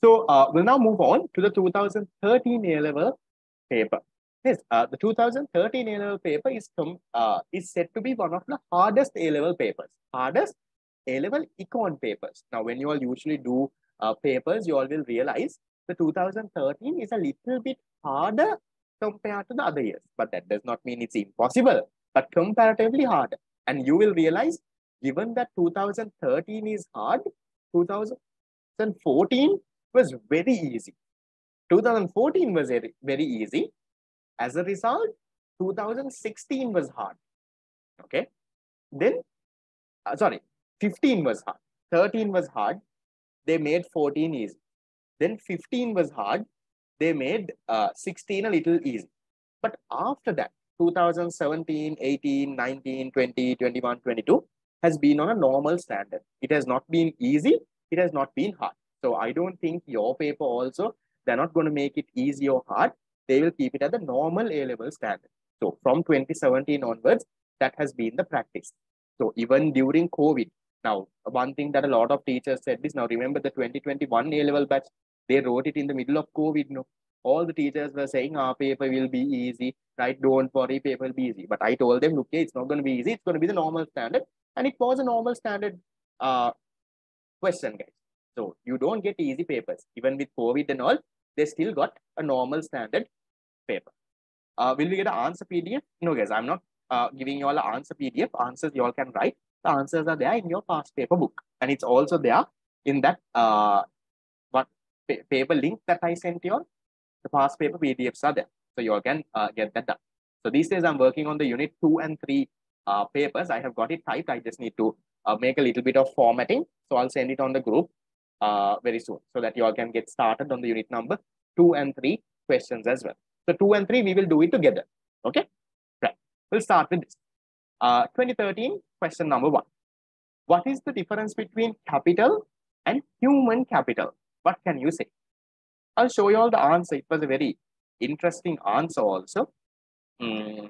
So we'll now move on to the 2013 A-level paper. Yes, the 2013 A-level paper is said to be one of the hardest A-level papers. Hardest A-level econ papers. Now, when you all usually do papers, you all will realize the 2013 is a little bit harder compared to the other years. But that does not mean it's impossible, but comparatively harder. And you will realize, given that 2013 is hard, 2014 was very easy. 2014 was very easy. As a result, 2016 was hard. Okay. Then, 15 was hard. 13 was hard. They made 14 easy. Then 15 was hard. They made 16 a little easy. But after that, 2017, 18, 19, 20, 21, 22 has been on a normal standard. It has not been easy. It has not been hard. So I don't think your paper also, they're not going to make it easy or hard. They will keep it at the normal A-level standard. So from 2017 onwards, that has been the practice. So even during COVID, now one thing that a lot of teachers said is, now remember the 2021 A-level batch, they wrote it in the middle of COVID. No, all the teachers were saying our paper will be easy, right? Don't worry, paper will be easy. But I told them, look, it's not going to be easy. It's going to be the normal standard. And it was a normal standard question, guys. So you don't get easy papers. Even with COVID and all, they still got a normal standard paper. Will we get an answer PDF? No, guys, I'm not giving you all an answer PDF. Answers you all can write. The answers are there in your past paper book. And it's also there in that paper link that I sent you all. The past paper PDFs are there. So you all can get that done. So these days I'm working on the unit 2 and 3 papers. I have got it typed. I just need to make a little bit of formatting. So I'll send it on the group very soon so that you all can get started on the unit number 2 and 3 questions as well. So 2 and 3, we will do it together. Okay, right. We'll start with this. 2013 question number 1. What is the difference between capital and human capital? What can you say? I'll show you all the answer. It was a very interesting answer also. Econ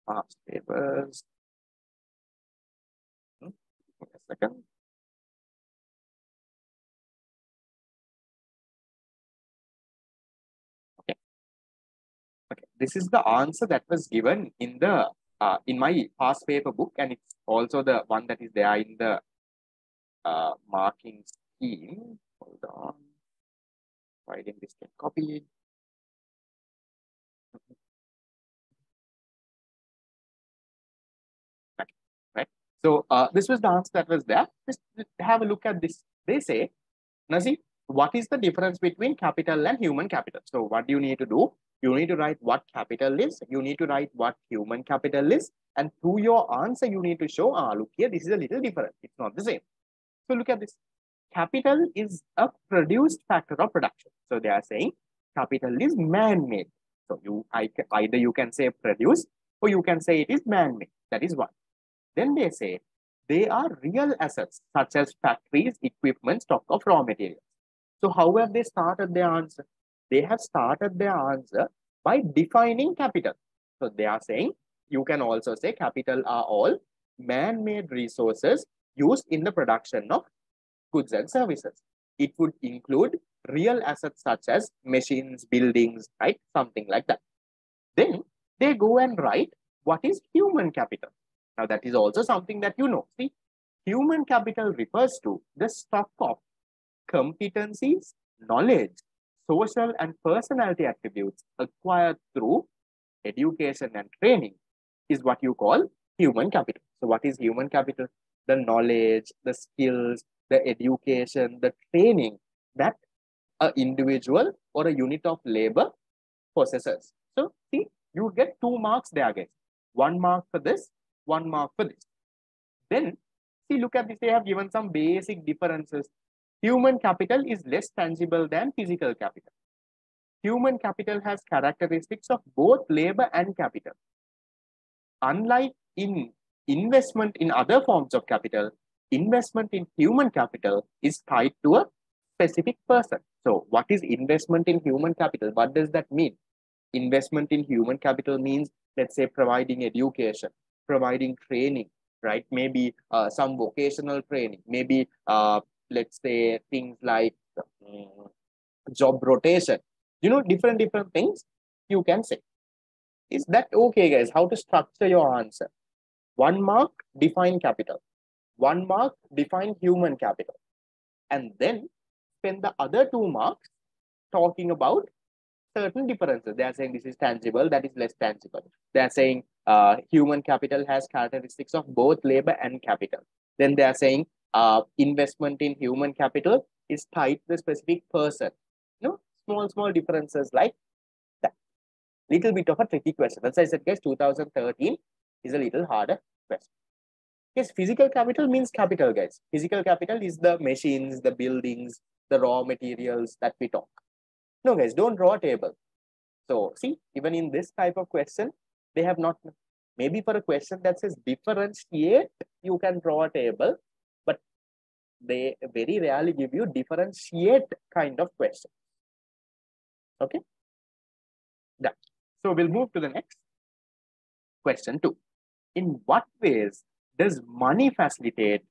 past papers. A second. Okay. Okay. This is the answer that was given in the in my past paper book, and it's also the one that is there in the marking scheme. Hold on. Why didn't this get copied? Okay. Right. So this was the answer that was there. Just have a look at this. They say, Nazi, what is the difference between capital and human capital? So what do you need to do? You need to write what capital is. You need to write what human capital is. And through your answer, you need to show, look here, this is a little different. It's not the same. So look at this. Capital is a produced factor of production. So they are saying capital is man-made. So either you can say produced or you can say it is man-made. That is one. Then they say they are real assets such as factories, equipment, stock of raw materials. So how have they started their answer? They have started their answer by defining capital. So they are saying you can also say capital are all man-made resources used in the production of goods and services. It would include real assets such as machines, buildings, right? Something like that. Then they go and write what is human capital. Now that is also something that you know. See, human capital refers to the stock of competencies, knowledge, social and personality attributes acquired through education and training is what you call human capital. So what is human capital? The knowledge, the skills, the education, the training that an individual or a unit of labor possesses. So see, you get 2 marks there, guys. 1 mark for this, 1 mark for this. Then see, look at this. They have given some basic differences. Human capital is less tangible than physical capital. Human capital has characteristics of both labor and capital. Unlike in investment in other forms of capital, investment in human capital is tied to a specific person. So what is investment in human capital? What does that mean? Investment in human capital means, let's say, providing education, providing training, right? Maybe some vocational training, maybe let's say things like job rotation, different things you can say. Is that okay, guys? How to structure your answer? 1 mark, define capital. 1 mark, define human capital. And then spend the other 2 marks talking about certain differences. They are saying this is tangible, that is less tangible. They are saying human capital has characteristics of both labor and capital. Then they are saying investment in human capital is tied to the specific person. Small differences like that. Little bit of a tricky question. As I said, guys, 2013 is a little harder question. Yes, physical capital means capital, guys. Physical capital is the machines, the buildings, the raw materials that we talk. No, guys, don't draw a table. So, see, even in this type of question, they have not, maybe for a question that says differentiate, you can draw a table, but they very rarely give you differentiate kind of question. Okay? Done. So, we'll move to the next question 2. In what ways does money facilitate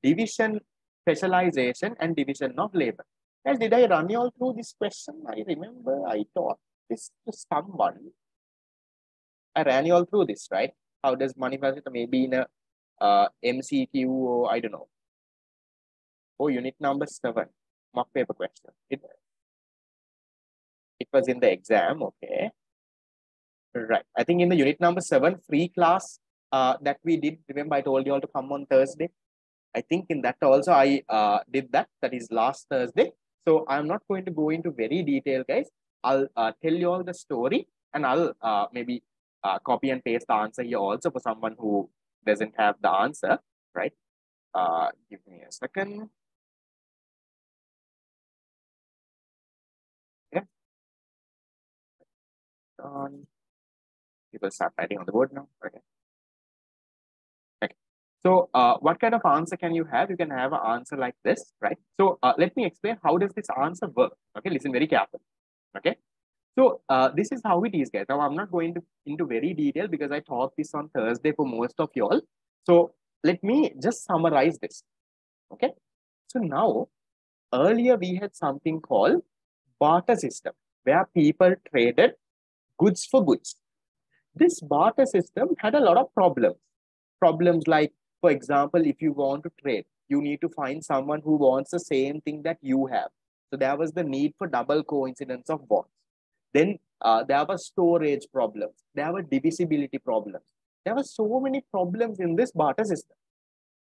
division, specialization, and division of labor? Guys, did I run you all through this question? I remember I taught this to someone. I ran you all through this, right? How does money facilitate? Maybe in a MCQ or I don't know. Oh, unit number 7, mock paper question. It was in the exam, okay. Right. I think in the unit number 7 free class that we did, remember I told you all to come on Thursday. I think in that also I did that. That is last Thursday. So I'm not going to go into very detail, guys. I'll tell you all the story and I'll maybe copy and paste the answer here also for someone who doesn't have the answer, right? Give me a second. Yeah. People start writing on the board now. Okay. Okay. So what kind of answer can you have? You can have an answer like this, right? So let me explain how does this answer work. Okay, listen very carefully. Okay. So this is how it is, guys. Now I'm not going into very detail because I taught this on Thursday for most of y'all. So let me just summarize this. Okay. So now earlier we had something called barter system where people traded goods for goods. This barter system had a lot of problems. Problems like, for example, if you want to trade, you need to find someone who wants the same thing that you have. So there was the need for double coincidence of bonds. Then there were storage problems. There were divisibility problems. There were so many problems in this barter system.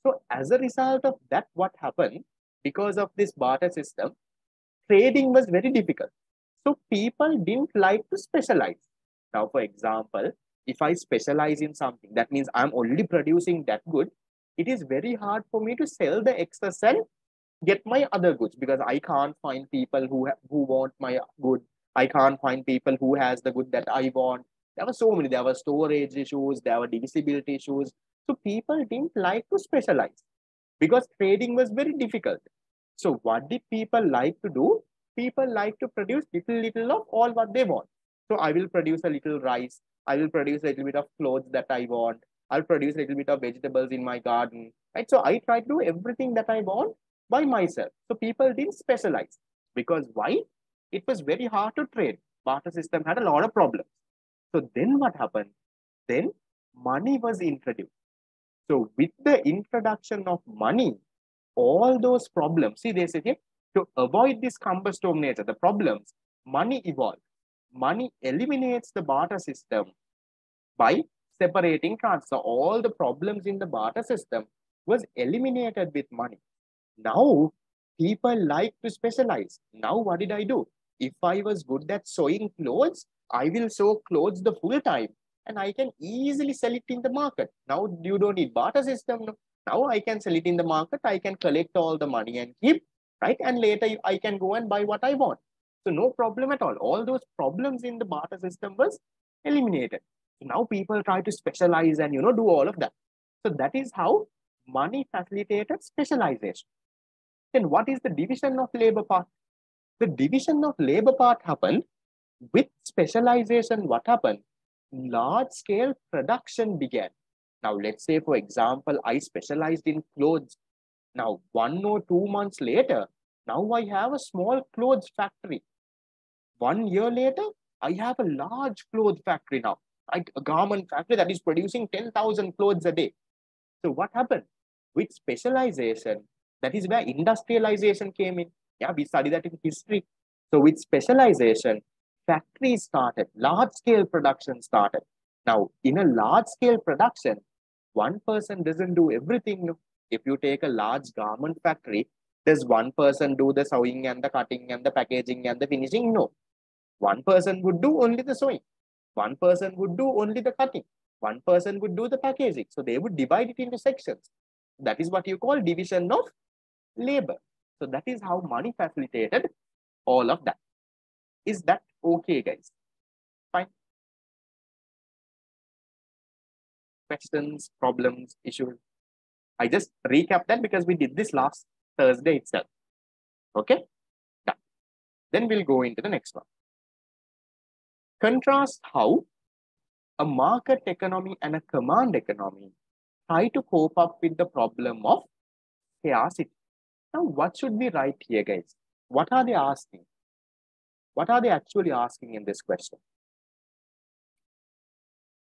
So as a result of that, what happened? Because of this barter system, trading was very difficult. So people didn't like to specialize. Now, for example, if I specialize in something, that means I'm only producing that good. It is very hard for me to sell the excess and get my other goods because I can't find people who want my good. I can't find people who has the good that I want. There were so many. There were storage issues. There were divisibility issues. So people didn't like to specialize because trading was very difficult. So what did people like to do? People like to produce little of all what they want. So I will produce a little rice. I will produce a little bit of clothes that I want. I'll produce a little bit of vegetables in my garden. Right? So I try to do everything that I want by myself. So people didn't specialize. Because why? It was very hard to trade. Barter system had a lot of problems. So then what happened? Then money was introduced. So with the introduction of money, all those problems, see, they say here, to avoid this cumbersome nature, the problems, money evolved. Money eliminates the barter system by separating transfer. All the problems in the barter system was eliminated with money. Now, people like to specialize. Now, what did I do? If I was good at sewing clothes, I will sew clothes the full time and I can easily sell it in the market. Now, you don't need barter system. Now, I can sell it in the market. I can collect all the money and keep, right? And later, I can go and buy what I want. So, no problem at all. All those problems in the barter system was eliminated. So, now people try to specialize and, do all of that. So, that is how money facilitated specialization. Then what is the division of labor part? The division of labor part happened with specialization. What happened? Large scale production began. Now, let's say, for example, I specialized in clothes. Now, 1 or 2 months later, now I have a small clothes factory. 1 year later, I have a large clothes factory now, like a garment factory that is producing 10,000 clothes a day. So what happened? With specialization, that is where industrialization came in. Yeah, we study that in history. So with specialization, factories started, large scale production started. Now, in a large scale production, one person doesn't do everything. If you take a large garment factory, does one person do the sewing and the cutting and the packaging and the finishing? No. One person would do only the sewing. One person would do only the cutting. One person would do the packaging. So they would divide it into sections. That is what you call division of labor. So that is how money facilitated all of that. Is that okay, guys? Fine. Questions, problems, issues? I just recap that because we did this last Thursday itself. Okay? Done. Then we'll go into the next one. Contrast how a market economy and a command economy try to cope up with the problem of scarcity. Now, what should we write here, guys? What are they asking? What are they actually asking in this question?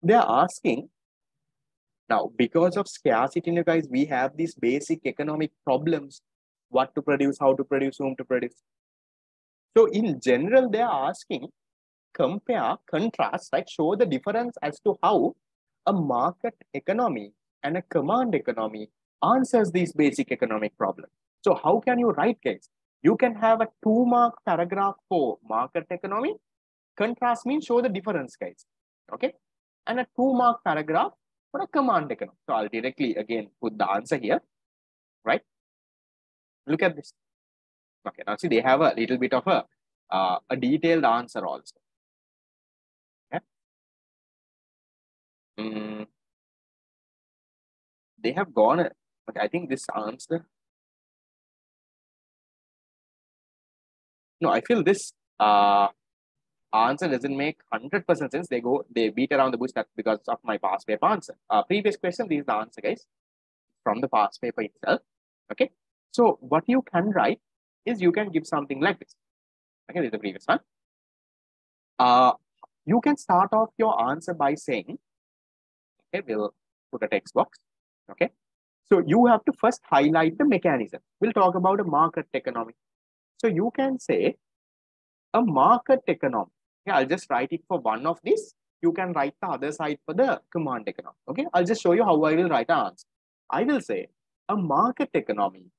They are asking, now, because of scarcity, you guys, we have these basic economic problems. What to produce, how to produce, whom to produce. So in general, they are asking, compare, contrast, right? Show the difference as to how a market economy and a command economy answers these basic economic problems. So how can you write, guys? You can have a 2-mark paragraph for market economy. Contrast means show the difference, guys. Okay. And a 2-mark paragraph for a command economy. So I'll directly again put the answer here, right? Look at this. Okay. Now see, they have a little bit of a detailed answer also. Okay. They have gone, but I think this answer. No, I feel this answer doesn't make 100% sense. They beat around the bush. That's because of my past paper answer. Previous question, this is the answer, guys, from the past paper itself. Okay. So what you can write is you can give something like this. Okay, this is the previous one. You can start off your answer by saying, okay, we'll put a text box. Okay. So you have to first highlight the mechanism. We'll talk about a market economy. So you can say a market economy. Yeah, I'll just write it for one of these. You can write the other side for the command economy. Okay, I'll just show you how I will write an answer. I will say a market economy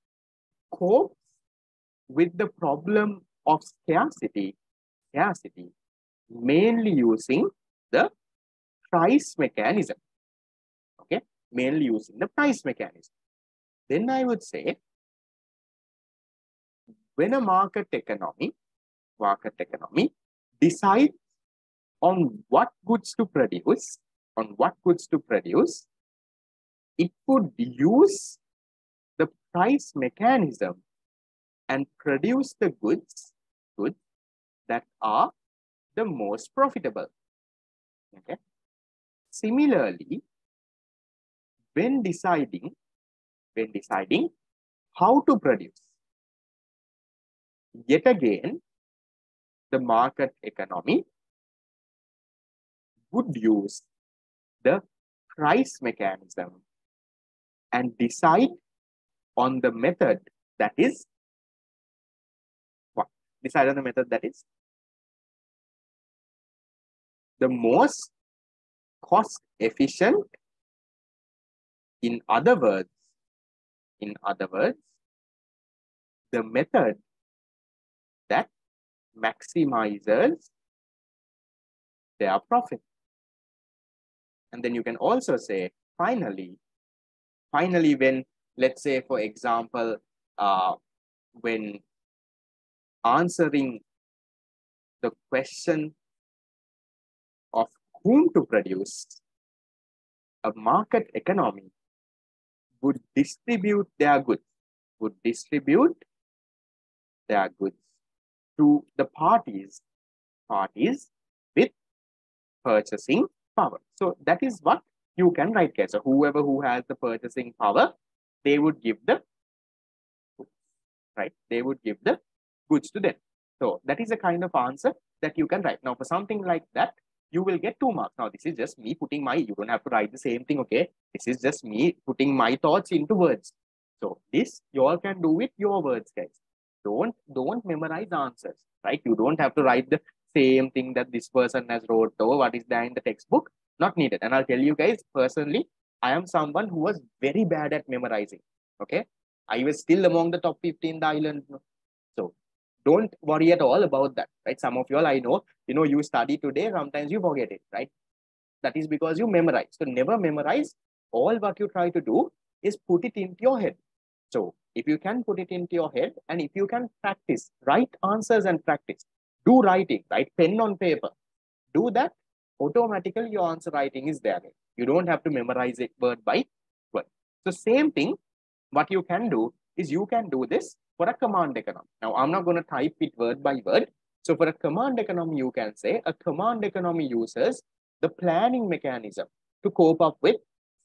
copes with the problem of scarcity mainly using the price mechanism. Okay, mainly using the price mechanism. Then I would say when a market economy decides on what goods to produce, it would use the price mechanism and produce the goods that are the most profitable. Okay. Similarly, when deciding how to produce, yet again, the market economy would use the price mechanism and decide on the method that is what? Decide on the method that is the most cost efficient. In other words, the method that maximizes their profit. And then you can also say, finally, when, let's say, for example, when answering the question of whom to produce, a market economy would distribute their goods, to the parties with purchasing power. So that is what You can write guys. So whoever who has the purchasing power, they would give the right. They would give the goods to them. So that is a kind of answer that you can write. Now for something like that, you will get 2 marks. Now this is just me putting my. You don't have to write the same thing. Okay, this is just me putting my thoughts into words. So this you all can do with your words, guys. Don't memorize answers, right? You don't have to write the same thing that this person has wrote or what is there in the textbook. Not needed. And I'll tell you guys personally, I am someone who was very bad at memorizing. Okay, I was still among the top 50 in the island. So don't worry at all about that, right? Some of you all I know, you study today, sometimes you forget it, right? That is because you memorize. So never memorize. All what you try to do is put it into your head. So if you can put it into your head and if you can practice, write answers and practice, do writing, write pen on paper, do that, automatically your answer writing is there. You don't have to memorize it word by word. So same thing, what you can do is you can do this for a command economy. Now, I'm not going to type it word by word. So for a command economy, you can say a command economy uses the planning mechanism to cope up with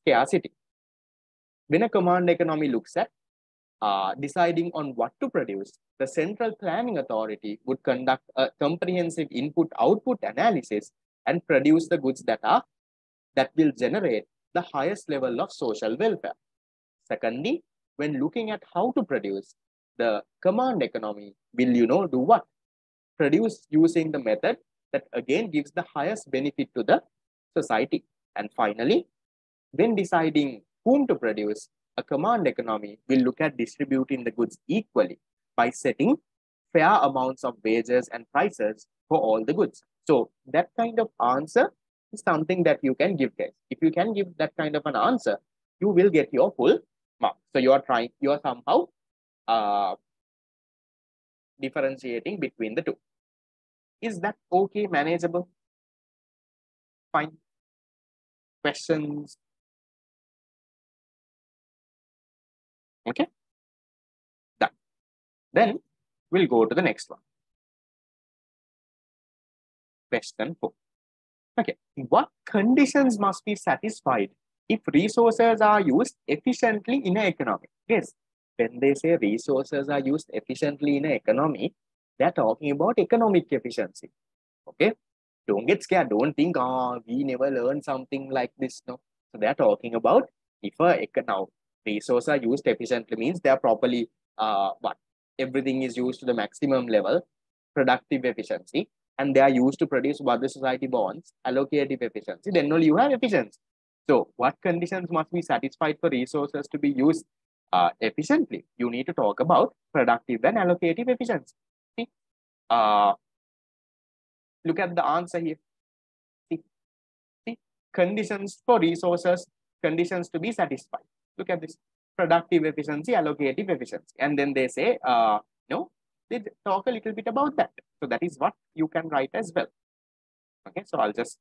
scarcity. When a command economy looks at deciding on what to produce, the central planning authority would conduct a comprehensive input-output analysis and produce the goods that will generate the highest level of social welfare. Secondly, when looking at how to produce, the command economy will, do what? Produce using the method that again gives the highest benefit to the society. And finally, when deciding whom to produce, a command economy will look at distributing the goods equally by setting fair amounts of wages and prices for all the goods. So that kind of answer is something that you can give, guys. If you can give that kind of an answer, you will get your full mark. So you are somehow differentiating between the two. Is that okay, manageable? Fine. Questions? Okay. Done. Then we'll go to the next one. Question 4. Okay. What conditions must be satisfied if resources are used efficiently in an economy? Yes. When they say resources are used efficiently in an economy, they're talking about economic efficiency. Okay. Don't get scared. Don't think, we never learned something like this. No. So they're talking about if now resources are used efficiently means they're properly what everything is used to the maximum level, productive efficiency, and they are used to produce what the society wants, allocative efficiency. Then only you have efficiency. So what conditions must be satisfied for resources to be used efficiently? You need to talk about productive and allocative efficiency. See, look at the answer here. See, conditions for resources, conditions to be satisfied. Look at this: productive efficiency, allocative efficiency. And then they say, no, they talk a little bit about that. So that is what you can write as well. Okay, so I'll just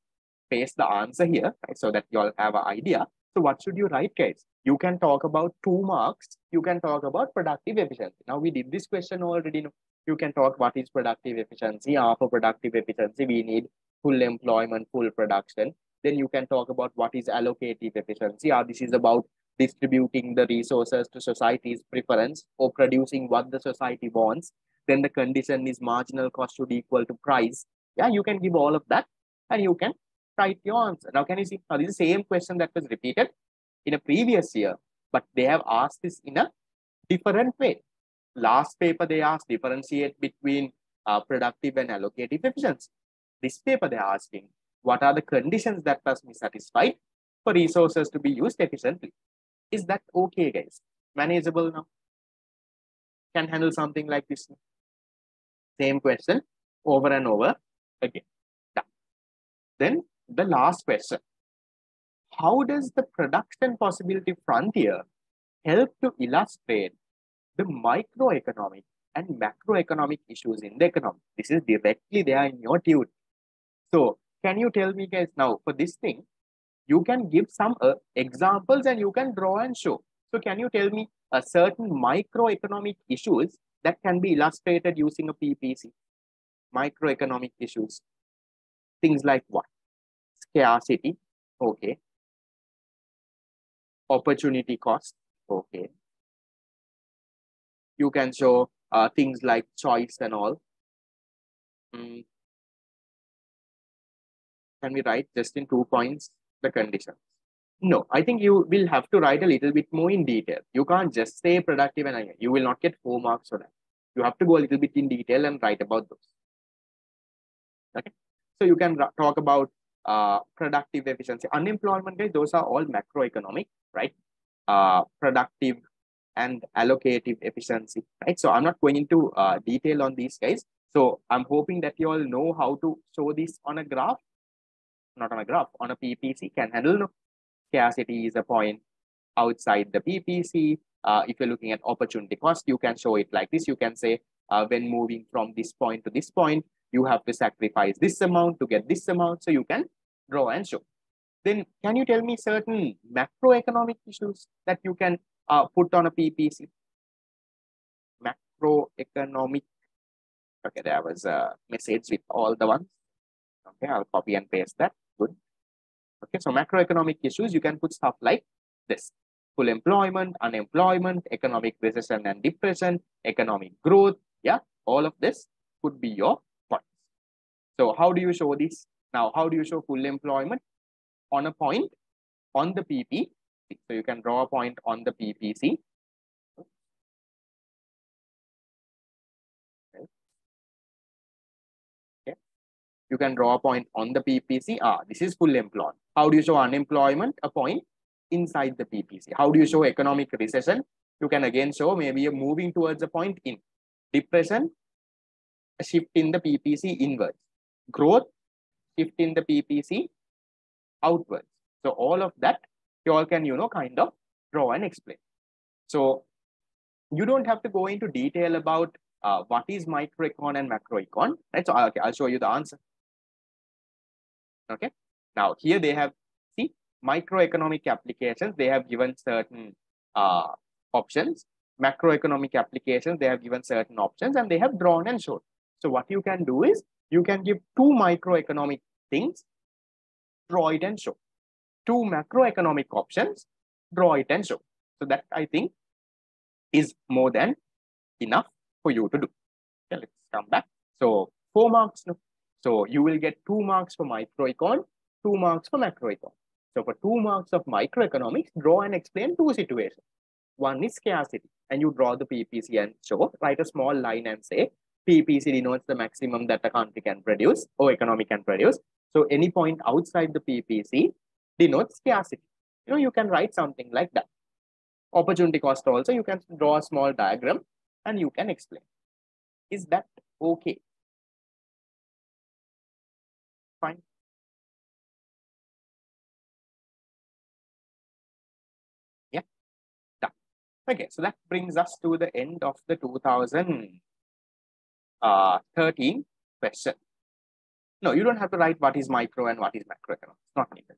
paste the answer here, right, so that you all have an idea. So what should you write, guys? You can talk about 2 marks. You can talk about productive efficiency. Now we did this question already. You can talk what is productive efficiency. For productive efficiency, we need full employment, full production. Then you can talk about what is allocative efficiency. This is about distributing the resources to society's preference or producing what the society wants. Then the condition is marginal cost should equal to price. Yeah, you can give all of that and you can write your answer. Now, can you see? Now, this is the same question that was repeated in a previous year, but they have asked this in a different way. Last paper, they asked differentiate between productive and allocative efficiency. This paper, they're asking what are the conditions that must be satisfied for resources to be used efficiently. Is that okay, guys? Manageable now? Can handle something like this? Same question over and over again. Then the last question. How does the production possibility frontier help to illustrate the microeconomic and macroeconomic issues in the economy? This is directly there in your tute. So can you tell me, guys, now for this thing, you can give some examples and you can draw and show. So can you tell me a certain microeconomic issues that can be illustrated using a PPC? Microeconomic issues. Things like what? Scarcity. Okay. opportunity cost. Okay. You can show things like choice and all. Mm, can we write just in 2 points the conditions? No, I think you will have to write a little bit more in detail. You can't just say productive and you will not get 4 marks for that. You have to go a little bit in detail and write about those. Okay. So you can talk about productive efficiency. Unemployment, guys, those are all macroeconomic, right? Productive and allocative efficiency, right? So I'm not going into detail on these guys. So I'm hoping that you all know how to show this on a graph, not on a graph, on a PPC, can handle. No? Scarcity is a point outside the PPC. If you're looking at opportunity cost, you can show it like this. You can say, when moving from this point to this point, you have to sacrifice this amount to get this amount. So you can draw and show. Then can you tell me certain macroeconomic issues that you can put on a PPC? Macroeconomic. Okay, there was a message with all the ones. Okay, I'll copy and paste that. Good. Okay, so macroeconomic issues, you can put stuff like this. Full employment, unemployment, economic recession and depression, economic growth. Yeah, all of this could be your points. So how do you show this? Now, how do you show full employment? On a point on the PPC. So you can draw a point on the PPC. Okay. You can draw a point on the PPC. This is full employment. How do you show unemployment? A point inside the PPC. How do you show economic recession? You can again show maybe you're moving towards a point in. Depression, a shift in the PPC inwards. Growth, shift in the PPC outwards. So all of that you all can, kind of draw and explain. So you don't have to go into detail about what is microecon and macroecon, right? So okay, I'll show you the answer. Okay. Now here they have, see, microeconomic applications, they have given certain options. Macroeconomic applications, they have given certain options and they have drawn and shown. So what you can do is you can give 2 microeconomic things, draw it and show. 2 macroeconomic options, draw it and show. So that I think is more than enough for you to do. Okay, let's come back. So 4 marks. No? So you will get 2 marks for microecon, 2 marks for macroecon. So for 2 marks of microeconomics, draw and explain 2 situations. One is scarcity, and you draw the PPC and show, write a small line and say, PPC denotes the maximum that a country can produce or economy can produce. So any point outside the PPC denotes scarcity. You can write something like that. Opportunity cost also, you can draw a small diagram and you can explain. Is that okay? Fine. Yeah, done. Okay, so that brings us to the end of the 2013 question. No, you don't have to write what is micro and what is macroeconomics. Not needed.